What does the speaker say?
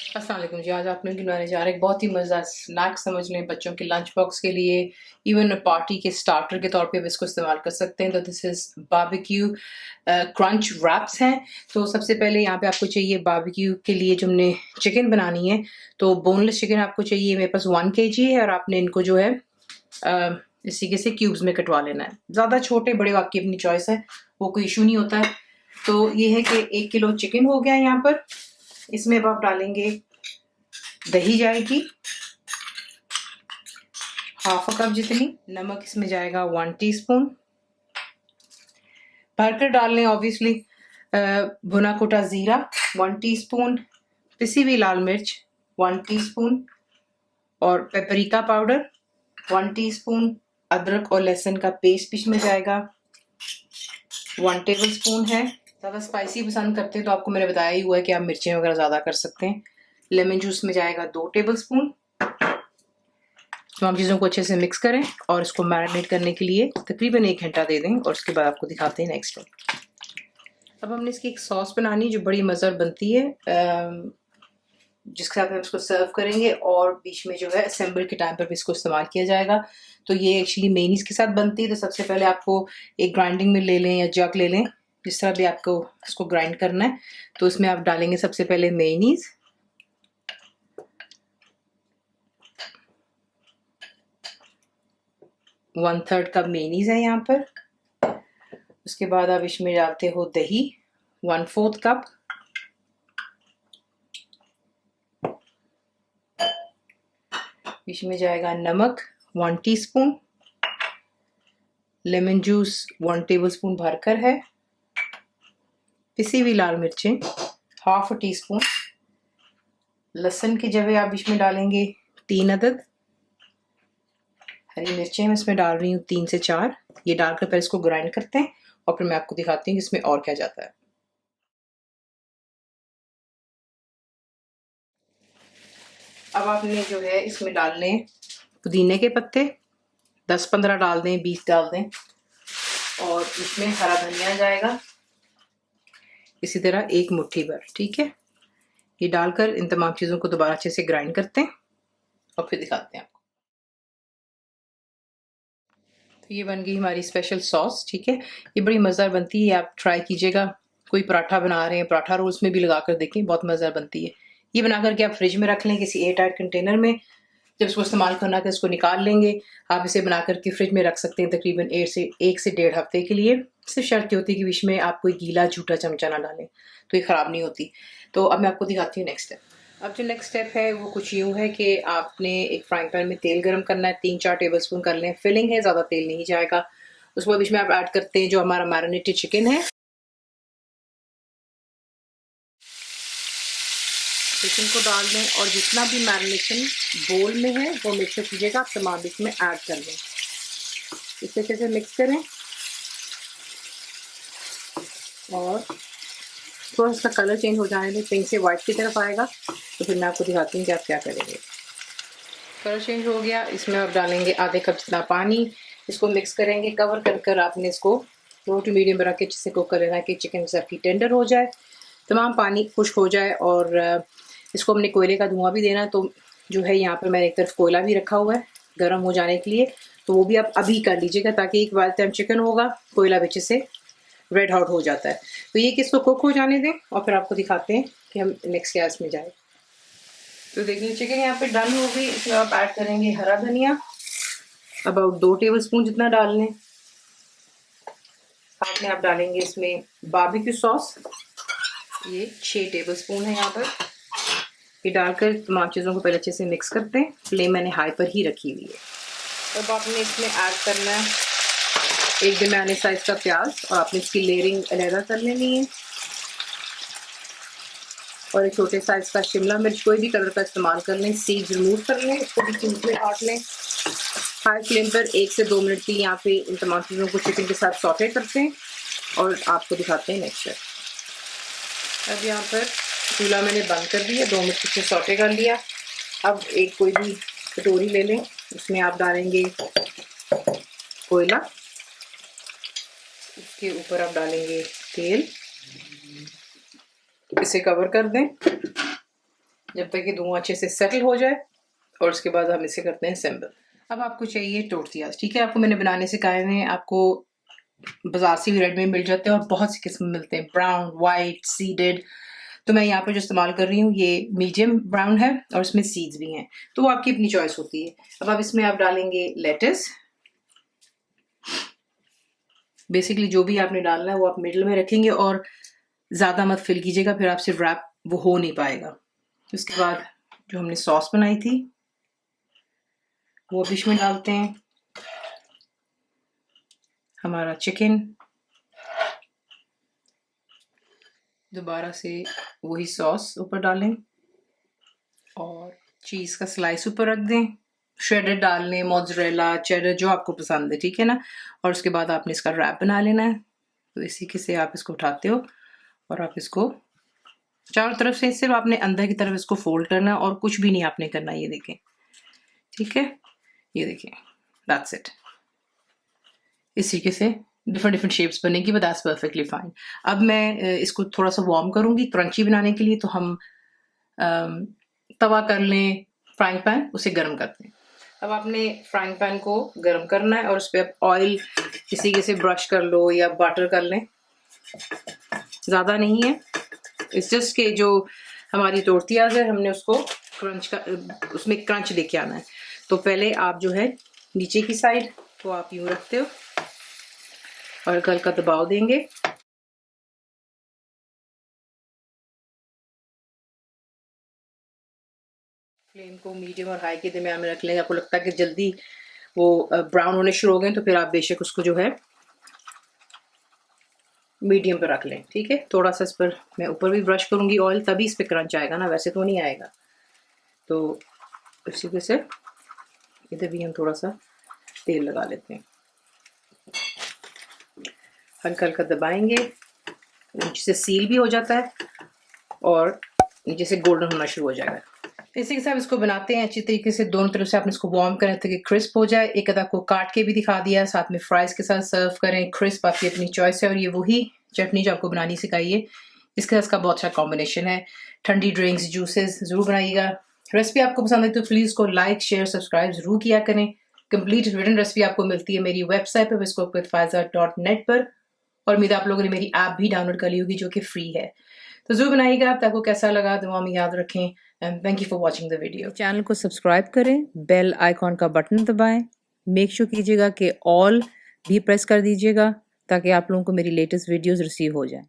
अस्सलाम वालेकुम जी। आज आप लोगों की बनाने जा रहे हैं एक बहुत ही मज़ेदार स्नैक समझ लें बच्चों के लंच बॉक्स के लिए, इवन पार्टी के स्टार्टर के तौर पे भी इसको इस्तेमाल कर सकते हैं। तो this is barbecue crunch wraps हैं। तो सबसे पहले यहाँ पे आपको चाहिए बारबेक्यू के लिए जो हमने चिकन बनानी है, तो बोनलेस चिकन आपको चाहिए। मेरे पास 1 केजी है और आपने इनको जो है इस तरीके से क्यूब्स में कटवा लेना है। ज़्यादा छोटे बड़े आपकी अपनी चॉइस है, वो कोई इशू नहीं होता है। तो ये है कि 1 किलो चिकन हो गया यहाँ पर। इसमें अब आप डालेंगे दही जाएगी हाफ अ कप जितनी, नमक इसमें जाएगा 1 टीस्पून, भरकर डाल लें ऑब्वियसली भुना कुटा जीरा 1 टीस्पून, पिसी हुई लाल मिर्च 1 टीस्पून और पेपरिका पाउडर 1 टीस्पून, अदरक और लहसुन का पेस्ट भी इसमें जाएगा 1 टेबलस्पून है। ज़्यादा स्पाइसी पसंद करते हैं तो आपको मैंने बताया ही हुआ है कि आप मिर्चें वगैरह ज़्यादा कर सकते हैं। लेमन जूस में जाएगा 2 टेबलस्पून। तमाम चीज़ों को अच्छे से मिक्स करें और इसको मैरिनेट करने के लिए तकरीबन 1 घंटा दे दें और उसके बाद आपको दिखाते हैं नेक्स्ट स्टेप। अब हमने इसकी एक सॉस बनानी है जो बड़ी मज़ेदार बनती है, जिसके साथ हम इसको सर्व करेंगे और बीच में जो है असेंबल के टाइम पर भी इसको इस्तेमाल किया जाएगा। तो ये एक्चुअली मेयोनीज के साथ बनती है। तो सबसे पहले आपको एक ग्राइंडिंग में ले लें या जग ले लें, जिस तरह भी आपको इसको ग्राइंड करना है। तो इसमें आप डालेंगे सबसे पहले mayonnaise, one third cup mayonnaise है यहाँ पर। उसके बाद आप इसमें डालते हो दही 1/4 कप, इसमें जाएगा नमक 1 टीस्पून, लेमन जूस 1 टेबलस्पून भरकर है, पिसी हुई लाल मिर्चें हाफ टी स्पून, लहसुन की जवे आप इसमें डालेंगे 3 अदद, हरी मिर्चें मैं इसमें डाल रही हूँ 3 से 4। ये डालकर पहले इसको ग्राइंड करते हैं और फिर मैं आपको दिखाती हूँ कि इसमें और क्या जाता है। अब आपने जो है इसमें डालने पुदीने के पत्ते 10-15 डाल दें, 20 डाल दें, और इसमें हरा धनिया जाएगा इसी तरह 1 मुट्ठी भर। ठीक है, ये डालकर इन तमाम चीज़ों को दोबारा अच्छे से ग्राइंड करते हैं और फिर दिखाते हैं आपको। तो ये बन गई हमारी स्पेशल सॉस। ठीक है, ये बड़ी मज़ेदार बनती है, आप ट्राई कीजिएगा। कोई पराठा बना रहे हैं, पराठा रोल्स में भी लगा कर देखें, बहुत मज़ेदार बनती है। ये बना करके आप फ्रिज में रख लें किसी एयर टाइट कंटेनर में। जब इसको इस्तेमाल करना है इसको निकाल लेंगे। आप इसे बना करके फ्रिज में रख सकते हैं तकरीबन 1 से 1.5 हफ्ते के लिए। सिर्फ शर्त होती है कि बीच में आप कोई गीला झूठा चमचा ना डालें, तो ये ख़राब नहीं होती। तो अब मैं आपको दिखाती हूँ नेक्स्ट स्टेप। अब जो नेक्स्ट स्टेप है वो कुछ यूँ है कि आपने एक फ्राइंग पैन में तेल गरम करना है, 3-4 टेबलस्पून कर लें। फिलिंग है, ज़्यादा तेल नहीं जाएगा। उसके बाद बीच में आप ऐड करते हैं जो हमारा मैरिनेटेड चिकन है। चिकन को डाल दें और जितना भी मैरिनेशन बोल में है वो मिक्स कीजिएगा, आप तमाम इसमें ऐड कर दें। इस तरीके से मिक्स करें और थोड़ा सा कलर चेंज हो जाने दें, पिंक से वाइट की तरफ आएगा। तो फिर मैं आपको दिखाती हूँ कि आप क्या करेंगे। कलर चेंज हो गया, इसमें आप डालेंगे आधे कप जितना पानी, इसको मिक्स करेंगे। कवर कर कर आपने इसको लो टू मीडियम रख के अच्छे से कुक कर लेना कि चिकन सबकी टेंडर हो जाए, तमाम पानी खुश्क हो जाए। और इसको हमने कोयले का धुआं भी देना है। तो जो है यहाँ पर मैंने एक तरफ कोयला भी रखा हुआ है गर्म हो जाने के लिए, तो वो भी आप अभी कर लीजिएगा ताकि एक बार टाइम चिकन होगा कोयला पीछे से रेड हॉट हो जाता है। तो ये कि इसको कुक हो जाने दें और फिर आपको दिखाते हैं कि हम नेक्स्ट गैस में जाए। तो देखिए चिकन यहाँ पे डन हो गई। इसमें आप ऐड करेंगे हरा धनिया, अबाउट 2 टेबलस्पून जितना डाल लें। साथ में आप डालेंगे इसमें बारबेक्यू सॉस, ये 6 टेबलस्पून है यहाँ पर। ये डालकर तमाम चीज़ों को पहले अच्छे से मिक्स करते हैं। फ्लेम मैंने हाई पर ही रखी हुई है। अब आपने इसमें ऐड करना है एक दरमियाने साइज का प्याज और आपने इसकी लेयरिंग अलहदा कर लेनी है, और एक छोटे साइज का शिमला मिर्च कोई भी कलर का इस्तेमाल कर लें, सीड्स रिमूव कर लें, इसको भी क्यूब में काट लें। हाई फ्लेम पर 1 से 2 मिनट की यहाँ पे इन तमाम चीज़ों को चिकन के साथ सौटे करते हैं और आपको दिखाते हैं नेक्स्ट स्टेप। अब यहाँ पर चूल्हा मैंने बंद कर दिया, 2 मिनट से सौटे कर लिया। अब एक कोई भी कटोरी ले लें, उसमें आप डालेंगे कोयला, उसके ऊपर आप डालेंगे तेल, इसे कवर कर दें जब तक कि धुआं अच्छे से सेटल हो जाए, और उसके बाद हम इसे करते हैं असेंबल। अब आपको चाहिए टोर्टियाज, ठीक है। आपको मैंने बनाने सिखाए हैं, आपको बाजार से भी रेडीमेड मिल जाते हैं और बहुत सी किस्म मिलते हैं, ब्राउन, वाइट, सीडेड। तो मैं यहाँ पे जो इस्तेमाल कर रही हूँ ये मीडियम ब्राउन है और इसमें सीड्स भी हैं, तो वो आपकी अपनी चॉइस होती है। अब आप इसमें आप डालेंगे लेट्स। बेसिकली जो भी आपने डालना है वो आप मिडिल में रखेंगे और ज़्यादा मत फिल कीजिएगा, फिर आपसे रैप वो हो नहीं पाएगा। उसके बाद जो हमने सॉस बनाई थी वो भी इसमें डालते हैं, हमारा चिकन, दोबारा से वही सॉस ऊपर डालें और चीज़ का स्लाइस ऊपर रख दें, श्रेडेड डाल लें, मोज़रेला, चेडर, जो आपको पसंद है, ठीक है ना। और उसके बाद आपने इसका रैप बना लेना है। तो इसी के से आप इसको उठाते हो और आप इसको चारों तरफ से सिर्फ आपने अंदर की तरफ इसको फोल्ड करना है और कुछ भी नहीं आपने करना। ये देखें, ठीक है, ये देखें, दैट्स इट। इस तरीके से डिफरेंट शेप्स बनेगी, बट दैट्स परफेक्टली फाइन। अब मैं इसको थोड़ा सा वार्म करूंगी क्रंची बनाने के लिए, तो हम तवा कर लें, फ्राइंग पैन, उसे गर्म करते हैं। अब आपने फ्राइंग पैन को गर्म करना है और उस पर ऑयल किसी के से ब्रश कर लो या बटर कर लें, ज़्यादा नहीं है। इट्स जस्ट के जो हमारी टोर्टियाज है हमने उसको क्रंच का, उसमें क्रंच लेके आना है। तो पहले आप जो है नीचे की साइड तो आप यूँ रखते हो और हल्का दबाव देंगे। फ्लेम को मीडियम और हाई के दरमियान में रख लेंगे। आपको लगता है कि जल्दी वो ब्राउन होने शुरू हो गए तो फिर आप बेशक उसको जो है मीडियम पर रख लें, ठीक है। थोड़ा सा इस पर मैं ऊपर भी ब्रश करूँगी ऑयल, तभी इस पर क्रंच आएगा ना, वैसे तो नहीं आएगा। तो इसी वजह से इधर भी हम थोड़ा सा तेल लगा लेते हैं, हल्का दबाएंगे, नीचे से सील भी हो जाता है और नीचे से गोल्डन होना शुरू हो जाएगा। इसी के साथ इसको बनाते हैं अच्छी तरीके से, दोनों तरफ से आपने इसको वार्म करें ताकि क्रिस्प हो जाए। एक अदा को काट के भी दिखा दिया, साथ में फ्राइज के साथ सर्व करें, क्रिस्प आपकी अपनी चॉइस है। और ये वही चटनी जो आपको बनानी सिखाइए, इसके साथ इसका बहुत अच्छा कॉम्बिनेशन है। ठंडी ड्रिंक्स, जूसेस ज़रूर बनाइएगा। रेसिपी आपको पसंद आई तो प्लीज़ इसको लाइक, शेयर, सब्सक्राइब ज़रूर किया करें। कंप्लीट रिटन रेसिपी आपको मिलती है मेरी वेबसाइट पर viscookWithFaiza.net पर, और उम्मीद आप लोगों ने मेरी ऐप भी डाउनलोड कर ली होगी जो कि फ्री है। तो जरूर बनाइएगा। आपको कैसा लगा दुआ में याद रखें, and thank you for watching the video. Channel को सब्सक्राइब करें, बेल आइकॉन का बटन दबाएं, मेक श्योर कीजिएगा कि ऑल भी प्रेस कर दीजिएगा ताकि आप लोगों को मेरी लेटेस्ट वीडियोस रिसीव हो जाएं।